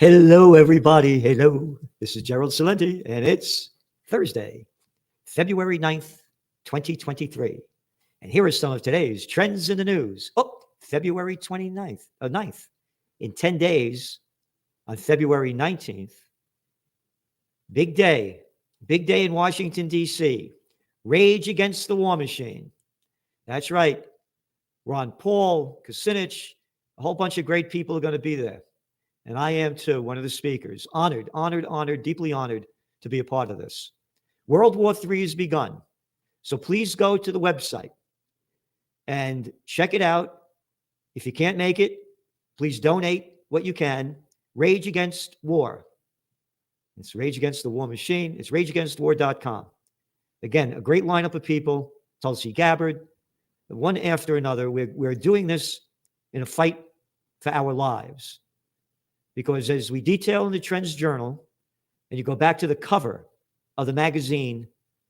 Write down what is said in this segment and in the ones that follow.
Hello, everybody. Hello. This is Gerald Salenti, and it's Thursday, February 9th, 2023. And here are some of today's trends in the news. Oh, February 9th. In 10 days, on February 19th, big day, big day in Washington, D.C. Rage Against the War Machine. That's right. Ron Paul, Kucinich, a whole bunch of great people are going to be there. And I am too, one of the speakers. Honored, deeply honored to be a part of this. World War III has begun. So please go to the website and check it out. If you can't make it, please donate what you can. Rage Against War. It's Rage Against the War Machine. It's rageagainstwar.com. Again, a great lineup of people. Tulsi Gabbard, one after another. We're doing this in a fight for our lives. Because as we detail in the Trends Journal, and you go back to the cover of the magazine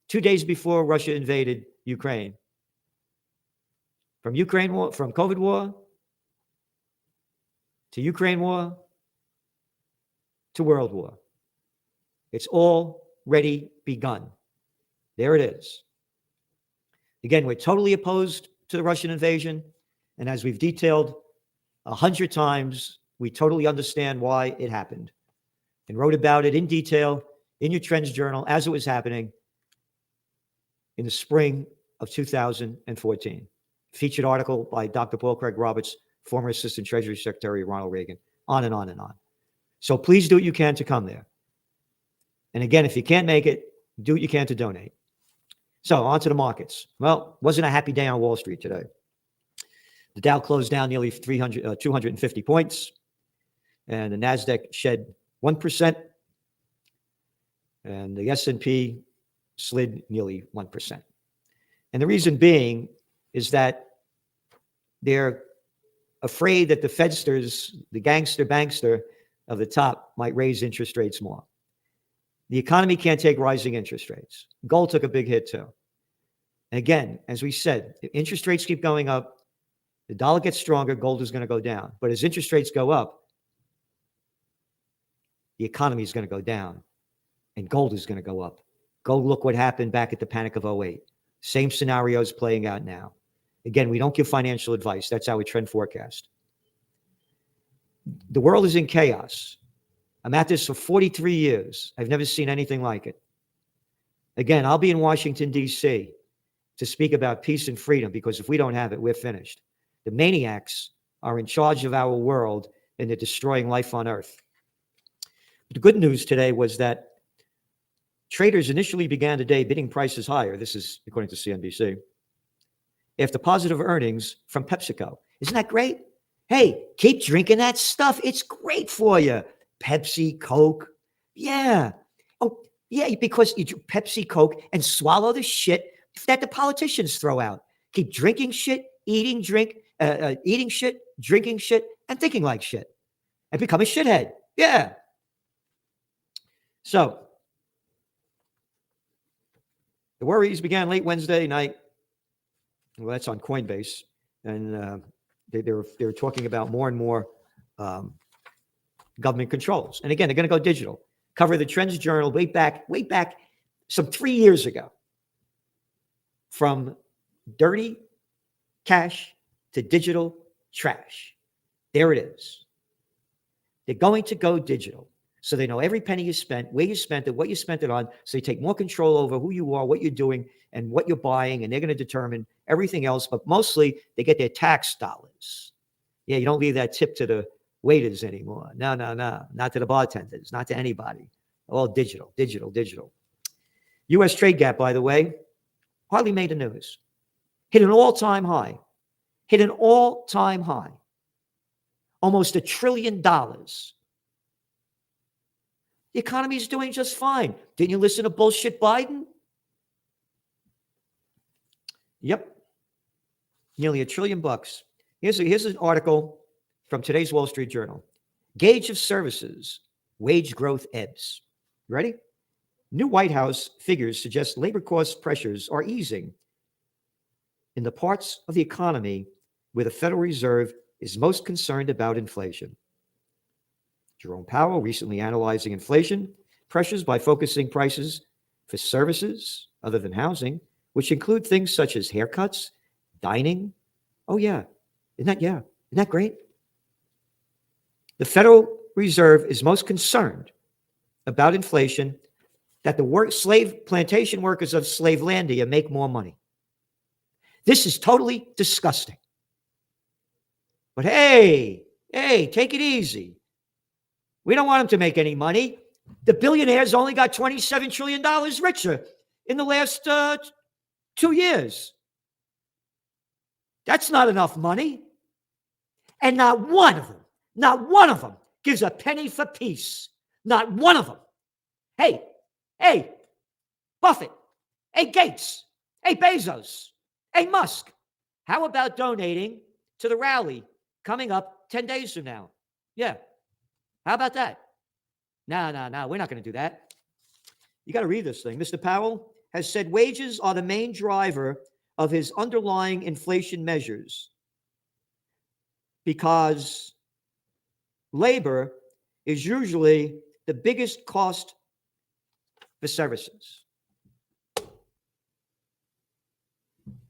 2 days before Russia invaded Ukraine, from COVID war to Ukraine war to World War, it's already begun. There it is. Again, we're totally opposed to the Russian invasion, and as we've detailed 100 times, we totally understand why it happened and wrote about it in detail in your Trends Journal as it was happening in the spring of 2014. Featured article by Dr. Paul Craig Roberts, former Assistant Treasury Secretary Ronald Reagan, on and on and on. So please do what you can to come there. And again, if you can't make it, do what you can to donate. So on to the markets. Well, wasn't a happy day on Wall Street today. The Dow closed down nearly 250 points. And the NASDAQ shed 1%, and the S&P slid nearly 1%. And the reason being is that they're afraid that the Fedsters, the gangster bankster of the top, might raise interest rates more. The economy can't take rising interest rates. Gold took a big hit too. And again, as we said, if interest rates keep going up, the dollar gets stronger, gold is going to go down. But as interest rates go up, the economy is going to go down and gold is going to go up. Go look what happened back at the Panic of '08. Same scenario is playing out now. Again, we don't give financial advice. That's our trend forecast. The world is in chaos. I'm at this for 43 years. I've never seen anything like it. Again, I'll be in Washington, D.C. to speak about peace and freedom, because if we don't have it, we're finished. The maniacs are in charge of our world and they're destroying life on Earth. The good news today was that traders initially began the day bidding prices higher. This is according to CNBC. After positive earnings from PepsiCo. Isn't that great? Hey, keep drinking that stuff. It's great for you. Pepsi, Coke. Yeah. Oh, yeah, because you drink Pepsi, Coke, and swallow the shit that the politicians throw out. Keep drinking shit, eating shit, drinking shit, and thinking like shit. And become a shithead. Yeah. So, the worries began late Wednesday night. Well, that's on Coinbase. And they were talking about more and more government controls. And again, they're going to go digital. Cover the Trends Journal way back some 3 years ago. From dirty cash to digital trash. There it is. They're going to go digital. So they know every penny you spent, where you spent it, what you spent it on. So they take more control over who you are, what you're doing, and what you're buying. And they're going to determine everything else. But mostly, they get their tax dollars. Yeah, you don't leave that tip to the waiters anymore. No. Not to the bartenders. Not to anybody. All digital. U.S. trade gap, by the way, hardly made the news. Hit an all-time high. Almost $1 trillion. The economy is doing just fine. Didn't you listen to bullshit Biden? Yep. Nearly $1 trillion. Here's an article from today's Wall Street Journal. Gauge of services, wage growth ebbs. You ready? New White House figures suggest labor cost pressures are easing in the parts of the economy where the Federal Reserve is most concerned about inflation. Jerome Powell recently analyzing inflation pressures by focusing prices for services other than housing, which include things such as haircuts, dining. Oh, yeah. Isn't that great? The Federal Reserve is most concerned about inflation, that the slave plantation workers of Slavelandia make more money. This is totally disgusting. But hey, take it easy. We don't want them to make any money. The billionaires only got $27 trillion richer in the last 2 years. That's not enough money. And not one of them gives a penny for peace. Not one of them. Hey, Buffett. Hey, Gates. Hey, Bezos. Hey, Musk. How about donating to the rally coming up 10 days from now? Yeah. How about that? No, we're not going to do that. You got to read this thing. Mr. Powell has said wages are the main driver of his underlying inflation measures because labor is usually the biggest cost for services.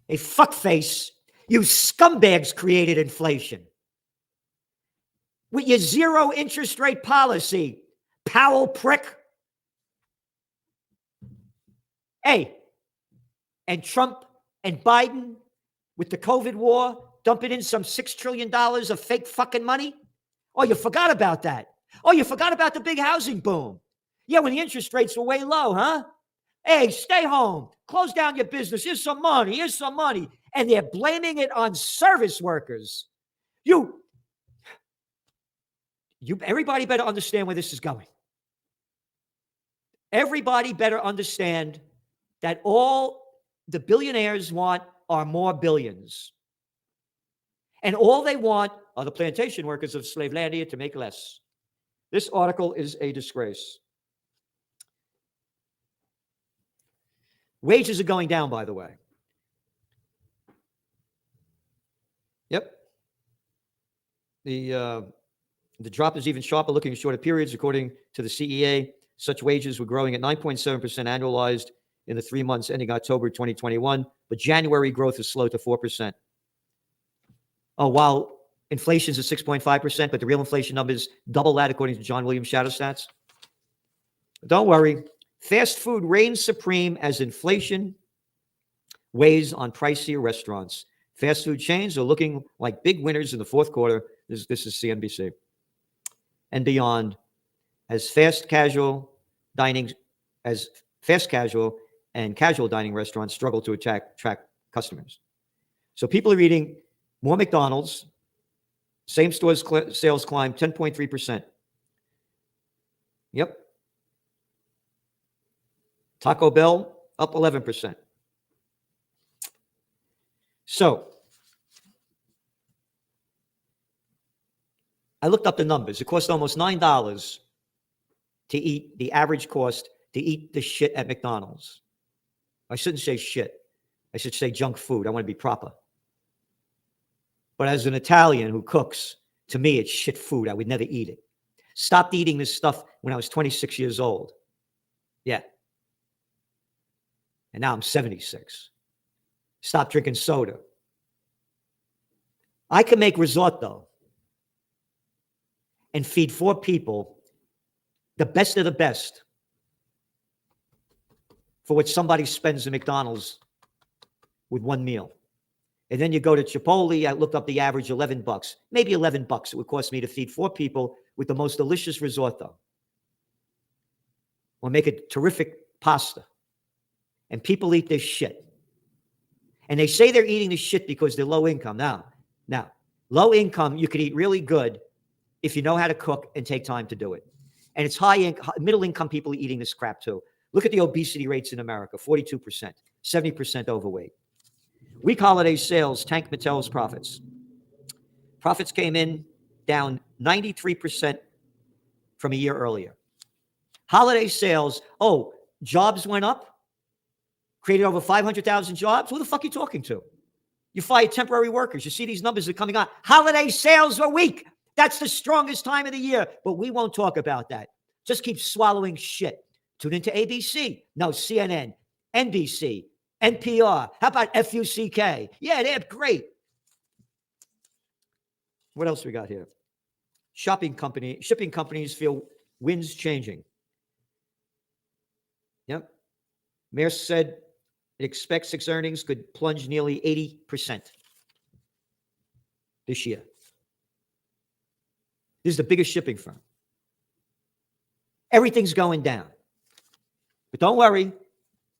A fuckface, you scumbags created inflation. With your zero interest rate policy, Powell prick. Hey, and Trump and Biden with the COVID war dumping in some $6 trillion of fake fucking money. Oh, you forgot about that. Oh, you forgot about the big housing boom. Yeah, when the interest rates were way low, huh? Hey, stay home. Close down your business. Here's some money. And they're blaming it on service workers. Everybody better understand where this is going. Everybody better understand that all the billionaires want are more billions. And all they want are the plantation workers of Slavelandia to make less. This article is a disgrace. Wages are going down, by the way. Yep. The drop is even sharper looking at shorter periods. According to the CEA, such wages were growing at 9.7% annualized in the 3 months ending October 2021, but January growth is slow to 4%. Oh, while inflation is at 6.5%, but the real inflation number is double that according to John Williams Shadow Stats. Don't worry. Fast food reigns supreme as inflation weighs on pricier restaurants. Fast food chains are looking like big winners in the fourth quarter. This is CNBC. And beyond, as fast casual and casual dining restaurants struggle to attract customers. So people are eating more McDonald's. Same store sales climbed 10.3%. Yep. Taco Bell up 11%. So I looked up the numbers. It cost almost $9 to eat, the average cost to eat the shit at McDonald's. I shouldn't say shit. I should say junk food. I want to be proper. But as an Italian who cooks, to me, it's shit food. I would never eat it. Stopped eating this stuff when I was 26 years old. Yeah. And now I'm 76. Stopped drinking soda. I can make risotto and feed 4 people the best of the best for what somebody spends at McDonald's with one meal. And then you go to Chipotle, I looked up the average, $11. Maybe $11 it would cost me to feed 4 people with the most delicious risotto. Or make a terrific pasta. And people eat this shit. And they say they're eating this shit because they're low income. Now, low income, you could eat really good if you know how to cook and take time to do it. And it's middle income people eating this crap too. Look at the obesity rates in America, 42%, 70% overweight. Week holiday sales tanked Mattel's profits. Profits came in down 93% from a year earlier. Holiday sales, jobs went up, created over 500,000 jobs. Who the fuck are you talking to? You fired temporary workers. You see these numbers are coming out. Holiday sales were weak. That's the strongest time of the year, but we won't talk about that. Just keep swallowing shit. Tune into ABC. No, CNN, NBC, NPR. How about FUCK? Yeah, they're great. What else we got here? Shipping companies feel winds changing. Yep. Maersk said it expects its earnings could plunge nearly 80% this year. This is the biggest shipping firm. Everything's going down. But don't worry.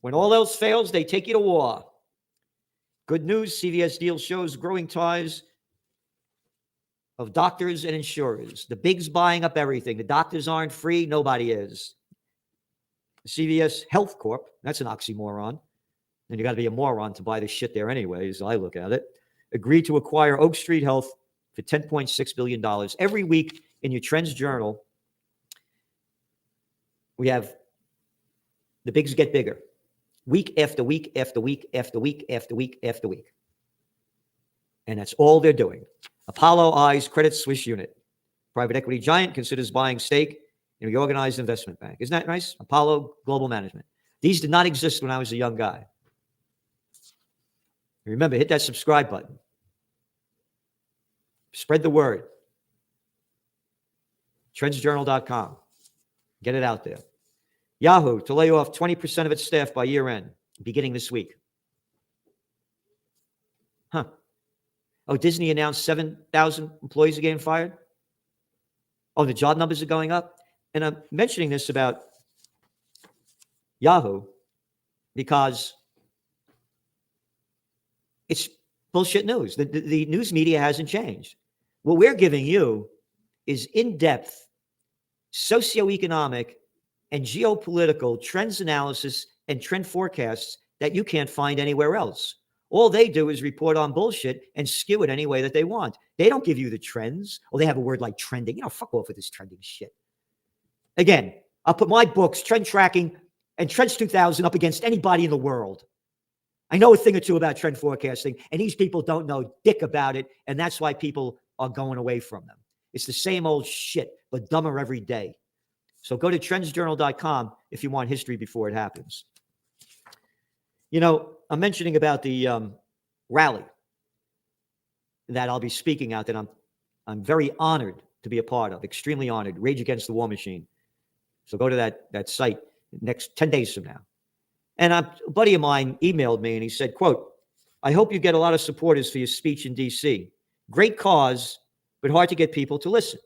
When all else fails, they take you to war. Good news, CVS deal shows growing ties of doctors and insurers. The bigs buying up everything. The doctors aren't free. Nobody is. CVS Health Corp, that's an oxymoron. And you got to be a moron to buy this shit there anyways, I look at it. Agreed to acquire Oak Street Health for $10.6 billion. Every week in your Trends Journal, we have the bigs get bigger. Week after week after week after week after week after week. And that's all they're doing. Apollo eyes Credit Suisse unit. Private equity giant considers buying stake in a reorganized investment bank. Isn't that nice? Apollo Global Management. These did not exist when I was a young guy. Remember, hit that subscribe button. Spread the word. Trendsjournal.com. Get it out there. Yahoo to lay off 20% of its staff by year end, beginning this week. Huh. Oh, Disney announced 7,000 employees are getting fired. Oh, the job numbers are going up. And I'm mentioning this about Yahoo because it's bullshit news. The news media hasn't changed. What we're giving you is in-depth socioeconomic and geopolitical trends analysis and trend forecasts that you can't find anywhere else. All they do is report on bullshit and skew it any way that they want. They don't give you the trends, or they have a word like trending. Fuck off with this trending shit. Again, I'll put my books, Trend Tracking and Trends 2000, up against anybody in the world. I know a thing or two about trend forecasting, and these people don't know dick about it, and that's why people are going away from them. It's the same old shit, but dumber every day. So go to trendsjournal.com if you want history before it happens. I'm mentioning about the rally that I'll be speaking at that I'm very honored to be a part of, extremely honored, Rage Against the War Machine. So go to that site next 10 days from now. And a buddy of mine emailed me and he said, quote, I hope you get a lot of supporters for your speech in D.C. Great cause, but hard to get people to listen.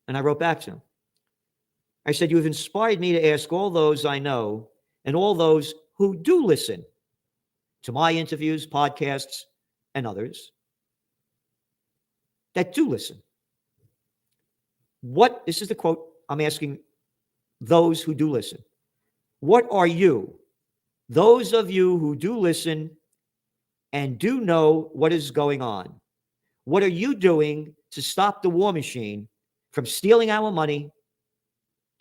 And I wrote back to him. I said, you have inspired me to ask all those I know and all those who do listen to my interviews, podcasts, and others that do listen. This is the quote I'm asking those who do listen. What are you, those of you who do listen and do know what is going on? What are you doing to stop the war machine from stealing our money,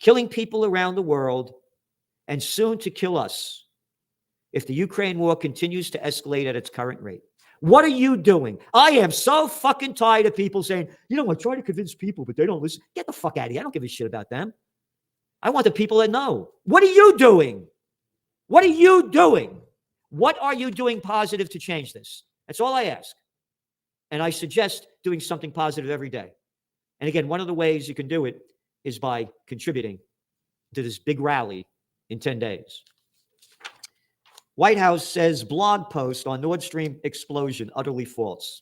killing people around the world, and soon to kill us if the Ukraine war continues to escalate at its current rate? What are you doing? I am so fucking tired of people saying, I try to convince people, but they don't listen. Get the fuck out of here. I don't give a shit about them. I want the people that know. What are you doing? What are you doing? What are you doing positive to change this? That's all I ask. And I suggest doing something positive every day. And again, one of the ways you can do it is by contributing to this big rally in 10 days. White House says blog post on Nord Stream explosion utterly false.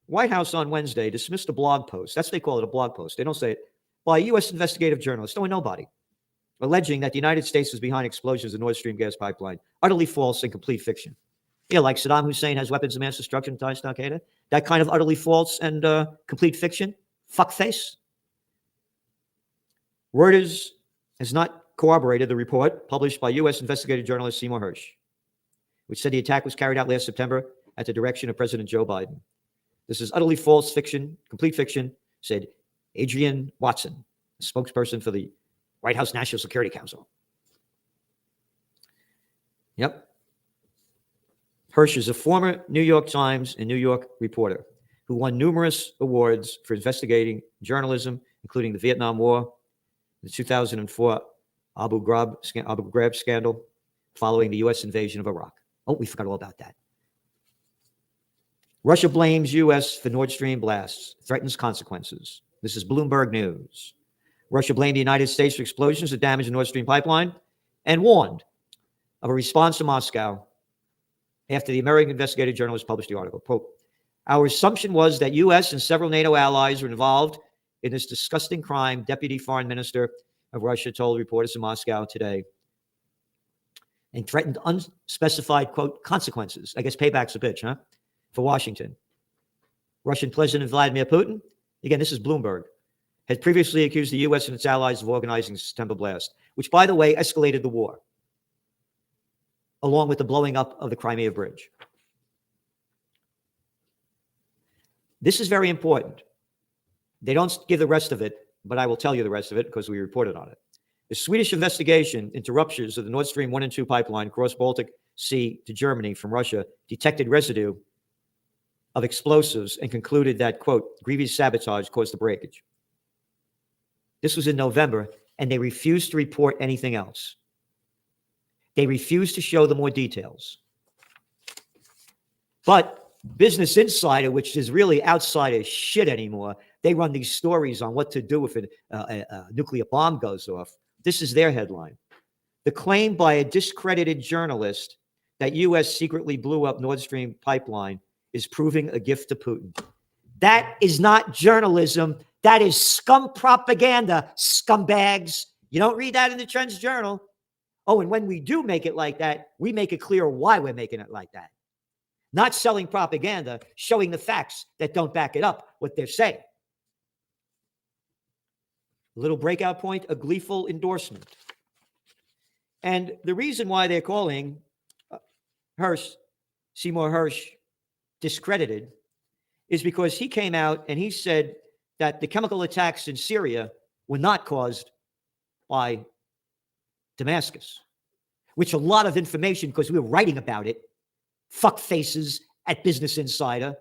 White House on Wednesday dismissed a blog post. That's what they call it, a blog post. They don't say it. By a U.S. investigative journalist, knowing nobody, alleging that the United States was behind explosions of the Nord Stream gas pipeline. Utterly false and complete fiction. Like Saddam Hussein has weapons of mass destruction ties to Al-Qaeda. That kind of utterly false and complete fiction. Fuckface. Reuters has not corroborated the report published by U.S. investigative journalist Seymour Hersh, which said the attack was carried out last September at the direction of President Joe Biden. This is utterly false fiction, complete fiction, said Adrienne Watson, spokesperson for the White House National Security Council. Yep. Hersh is a former New York Times and New York reporter who won numerous awards for investigating journalism, including the Vietnam War, the 2004 Abu Ghraib scandal, following the U.S. invasion of Iraq. Oh, we forgot all about that. Russia blames U.S. for Nord Stream blasts, threatens consequences. This is Bloomberg News. Russia blamed the United States for explosions that damaged the Nord Stream pipeline and warned of a response to Moscow after the American investigative journalist published the article. Quote, our assumption was that U.S. and several NATO allies were involved in this disgusting crime, Deputy Foreign Minister of Russia told reporters in Moscow today, and threatened unspecified, quote, consequences. I guess payback's a bitch, huh? For Washington. Russian President Vladimir Putin, again, this is Bloomberg, had previously accused the U.S. and its allies of organizing the September blast, which, by the way, escalated the war, along with the blowing up of the Crimea Bridge. This is very important. They don't give the rest of it, but I will tell you the rest of it because we reported on it. The Swedish investigation into ruptures of the Nord Stream 1 and 2 pipeline across Baltic Sea to Germany from Russia detected residue of explosives and concluded that, quote, grievous sabotage caused the breakage. This was in November, and they refused to report anything else. They refused to show the more details. But Business Insider, which is really outside of shit anymore, they run these stories on what to do if a nuclear bomb goes off. This is their headline. The claim by a discredited journalist that U.S. secretly blew up Nord Stream pipeline is proving a gift to Putin. That is not journalism. That is scum propaganda, scumbags. You don't read that in the Trends Journal. Oh, and when we do make it like that, we make it clear why we're making it like that. Not selling propaganda, showing the facts that don't back it up, what they're saying. Little breakout point, a gleeful endorsement. And the reason why they're calling Seymour Hersh, discredited is because he came out and he said that the chemical attacks in Syria were not caused by Damascus, which a lot of information, because we were writing about it, fuck faces at Business Insider,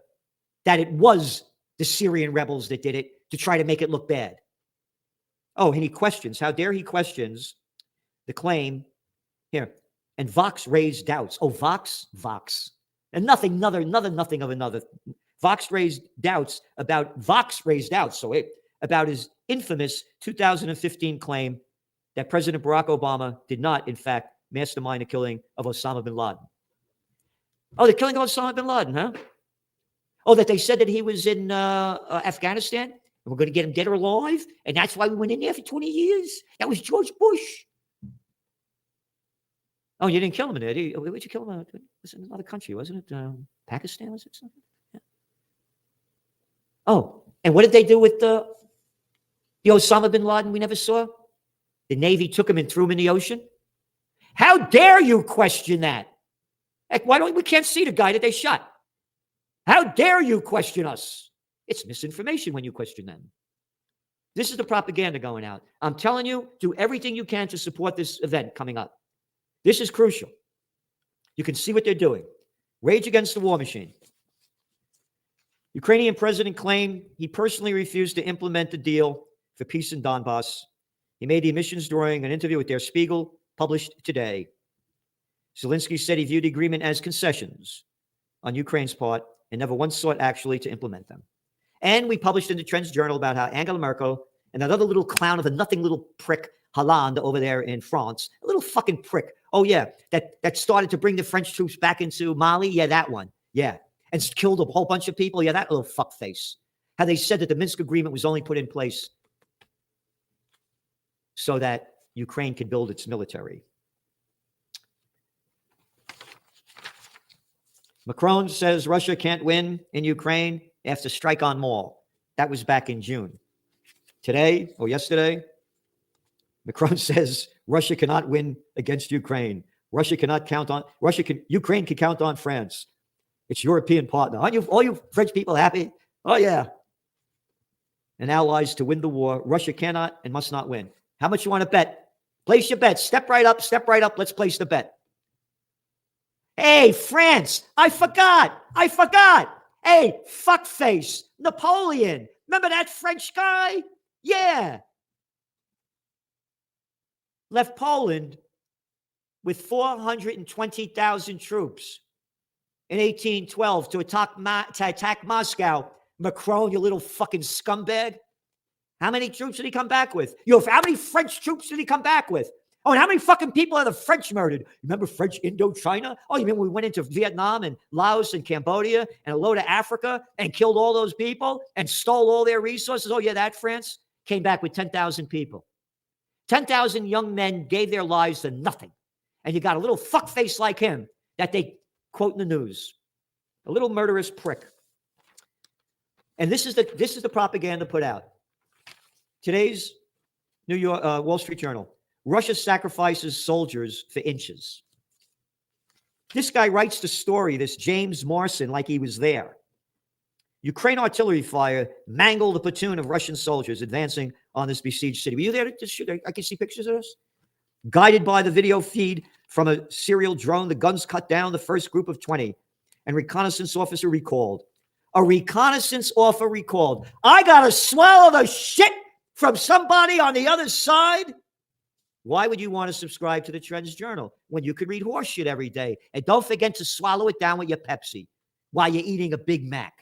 that it was the Syrian rebels that did it to try to make it look bad. Oh, and he questions, how dare he questions the claim here. And Vox raised doubts. Oh, Vox. And nothing of another. Vox raised doubts about his infamous 2015 claim that President Barack Obama did not, in fact, mastermind the killing of Osama bin Laden. Oh, the killing of Osama bin Laden, huh? Oh, that they said that he was in Afghanistan, and we're going to get him dead or alive, and that's why we went in there for 20 years. That was George Bush. Oh, you didn't kill him in there. Where'd you kill him? It was in another country, wasn't it? Pakistan, was it something? Yeah. Oh, and what did they do with the Osama bin Laden we never saw? The Navy took him and threw him in the ocean? How dare you question that? Heck, we can't see the guy that they shot. How dare you question us? It's misinformation when you question them. This is the propaganda going out. I'm telling you, do everything you can to support this event coming up. This is crucial. You can see what they're doing. Rage against the war machine. Ukrainian president claimed he personally refused to implement the deal for peace in Donbass. He made the admissions during an interview with Der Spiegel, published today. Zelensky said he viewed the agreement as concessions on Ukraine's part and never once sought actually to implement them. And we published in the Trends Journal about how Angela Merkel and that other little clown of a nothing little prick, Hollande, over there in France, a little fucking prick. Oh, yeah, that started to bring the French troops back into Mali. Yeah, that one. Yeah. And killed a whole bunch of people. Yeah, that little fuckface. How they said that the Minsk agreement was only put in place so that Ukraine could build its military. Macron says Russia can't win in Ukraine after strike on mall. That was back in June. Today, or yesterday, Macron says Russia cannot win against Ukraine. Ukraine can count on France. It's European partner. Aren't you, all you French people, happy? Oh, yeah. And allies to win the war. Russia cannot and must not win. How much you want to bet? Place your bet. Step right up. Let's place the bet. Hey, France, I forgot. Hey, fuckface, Napoleon. Remember that French guy? Yeah. Left Poland with 420,000 troops in 1812 to attack Moscow. Macron, you little fucking scumbag. How many troops did he come back with? How many French troops did he come back with? Oh, and how many fucking people are the French murdered? Remember French Indochina? Oh, you mean we went into Vietnam and Laos and Cambodia and a load of Africa and killed all those people and stole all their resources? Oh, yeah, that France came back with 10,000 people. 10,000 young men gave their lives to nothing. And you got a little fuckface like him that they quote in the news. A little murderous prick. And this is the propaganda put out. Today's New York Wall Street Journal. Russia sacrifices soldiers for inches. This guy writes the story, this James Morrison, like he was there. Ukraine artillery fire mangled a platoon of Russian soldiers advancing on this besieged city. Were you there to shoot? I can see pictures of this. Guided by the video feed from a serial drone, the guns cut down the first group of 20 and reconnaissance officer recalled. A reconnaissance officer recalled. I got to swallow the shit from somebody on the other side. Why would you want to subscribe to the Trends Journal when you could read horse shit every day? And don't forget to swallow it down with your Pepsi while you're eating a Big Mac.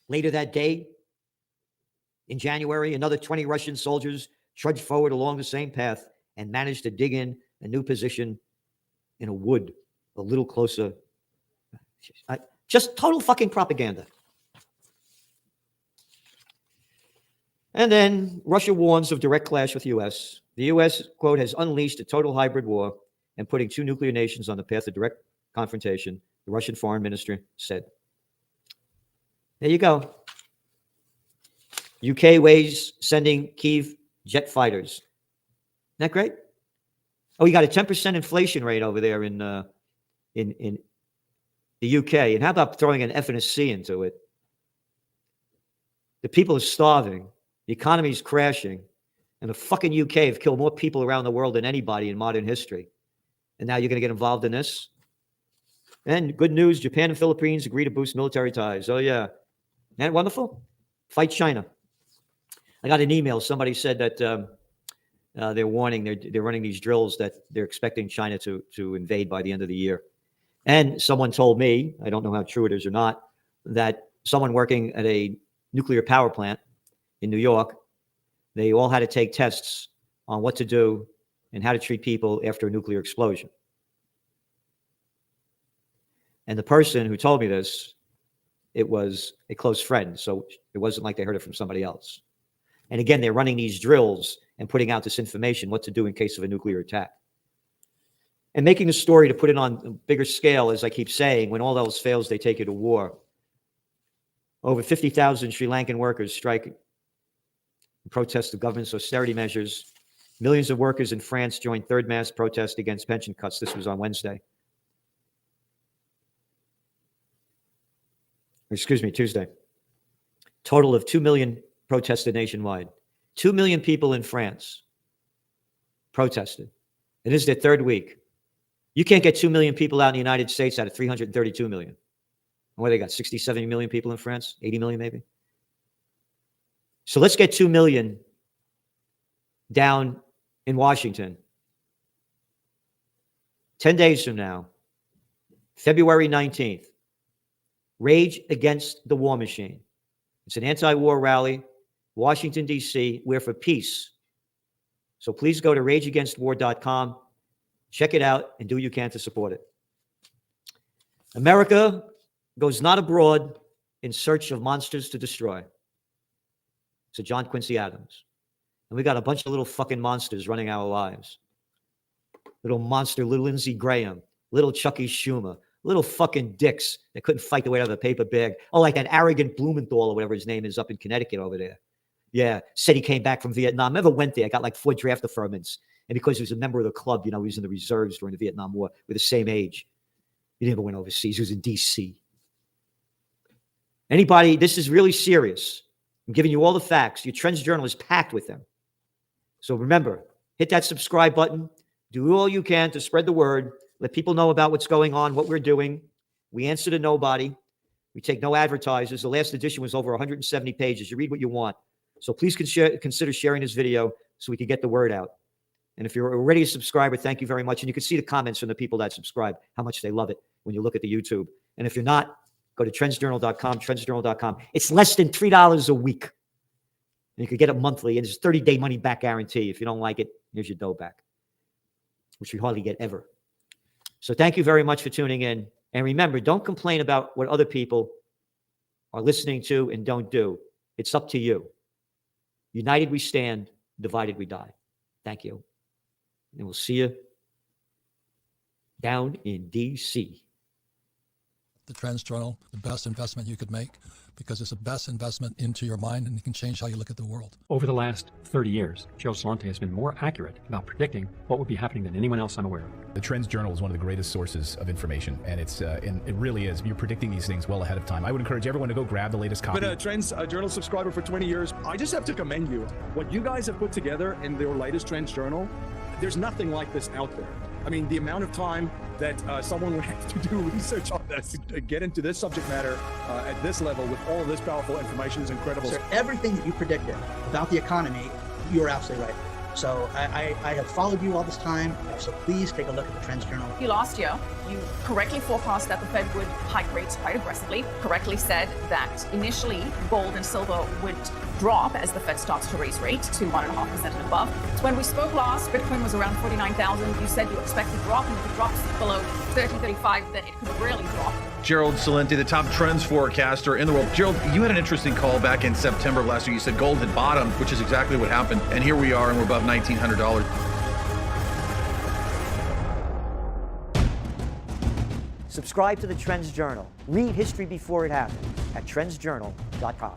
Later that day, in January, another 20 Russian soldiers trudged forward along the same path and managed to dig in a new position in a wood a little closer. Just total fucking propaganda. And then Russia warns of direct clash with the U.S. The U.S., quote, has unleashed a total hybrid war and putting two nuclear nations on the path of direct confrontation, the Russian foreign minister said. There you go. UK weighs sending Kyiv jet fighters. Isn't that great? Oh, you got a 10% inflation rate over there in the UK. And how about throwing an F and a C into it? The people are starving. The economy is crashing. And the fucking UK have killed more people around the world than anybody in modern history. And now you're going to get involved in this? And good news, Japan and Philippines agree to boost military ties. Oh, yeah. Isn't that wonderful? Fight China. I got an email. Somebody said that they're warning, they're running these drills that they're expecting China to invade by the end of the year. And someone told me, I don't know how true it is or not, that someone working at a nuclear power plant in New York, they all had to take tests on what to do and how to treat people after a nuclear explosion. And the person who told me this, it was a close friend. So it wasn't like they heard it from somebody else. And again, they're running these drills and putting out this information, what to do in case of a nuclear attack. And making a story to put it on a bigger scale, as I keep saying, when all else fails, they take you to war. Over 50,000 Sri Lankan workers strike in protest of government's austerity measures. Millions of workers in France joined third mass protest against pension cuts. This was on Wednesday. Tuesday. Total of 2 million protested nationwide. 2 million people in France protested. It is their third week. You can't get 2 million people out in the United States out of 332 million. What they got, 60, 70 million people in France? 80 million maybe? So let's get 2 million down in Washington. 10 days from now, February 19th, Rage Against the War Machine. It's an anti-war rally, Washington, D.C. We're for peace. So please go to rageagainstwar.com, check it out, and do what you can to support it. America goes not abroad in search of monsters to destroy. So John Quincy Adams. And we got a bunch of little fucking monsters running our lives. Little monster, little Lindsey Graham, little Chucky Schumer, little fucking dicks that couldn't fight their way out of the paper bag. Oh, like that arrogant Blumenthal or whatever his name is up in Connecticut over there. Yeah, said he came back from Vietnam. Never went there. Got like 4 draft deferments. And because he was a member of the club, he was in the reserves during the Vietnam War. We're the same age. He never went overseas. He was in D.C. Anybody, this is really serious. I'm giving you all the facts. Your Trends Journal is packed with them. So remember, hit that subscribe button. Do all you can to spread the word. Let people know about what's going on, what we're doing. We answer to nobody. We take no advertisers. The last edition was over 170 pages. You read what you want. So please consider sharing this video so we can get the word out. And if you're already a subscriber, thank you very much. And you can see the comments from the people that subscribe, how much they love it when you look at the YouTube. And if you're not, go to trendsjournal.com, trendsjournal.com. It's less than $3 a week. And you can get it monthly. And it's a 30-day money-back guarantee. If you don't like it, here's your dough back, which we hardly get ever. So thank you very much for tuning in. And remember, don't complain about what other people are listening to and don't do. It's up to you. United we stand, divided we die. Thank you. And we'll see you down in D.C. The Trends Journal, the best investment you could make, because it's the best investment into your mind, and it can change how you look at the world. Over the last 30 years, Gerald Celente has been more accurate about predicting what would be happening than anyone else I'm aware of. The Trends Journal is one of the greatest sources of information, and it really is. You're predicting these things well ahead of time. I would encourage everyone to go grab the latest copy. Been a Trends Journal subscriber for 20 years. I just have to commend you. What you guys have put together in your latest Trends Journal, there's nothing like this out there. I mean, the amount of time that someone would have to do research on this to get into this subject matter at this level with all of this powerful information is incredible. So everything that you predicted about the economy, you were absolutely right. So I have followed you all this time, so please take a look at the Trends Journal. Last year, you correctly forecast that the Fed would hike rates quite aggressively, correctly said that initially gold and silver would drop as the Fed starts to raise rates to 1.5% and above. So when we spoke last, Bitcoin was around 49,000. You said you expected a drop, and if it drops below 30, 35, then it could really drop. Gerald Celente, the top trends forecaster in the world. Gerald, you had an interesting call back in September of last year. You said gold had bottomed, which is exactly what happened. And here we are, and we're above $1,900. Subscribe to the Trends Journal. Read history before it happened at trendsjournal.com.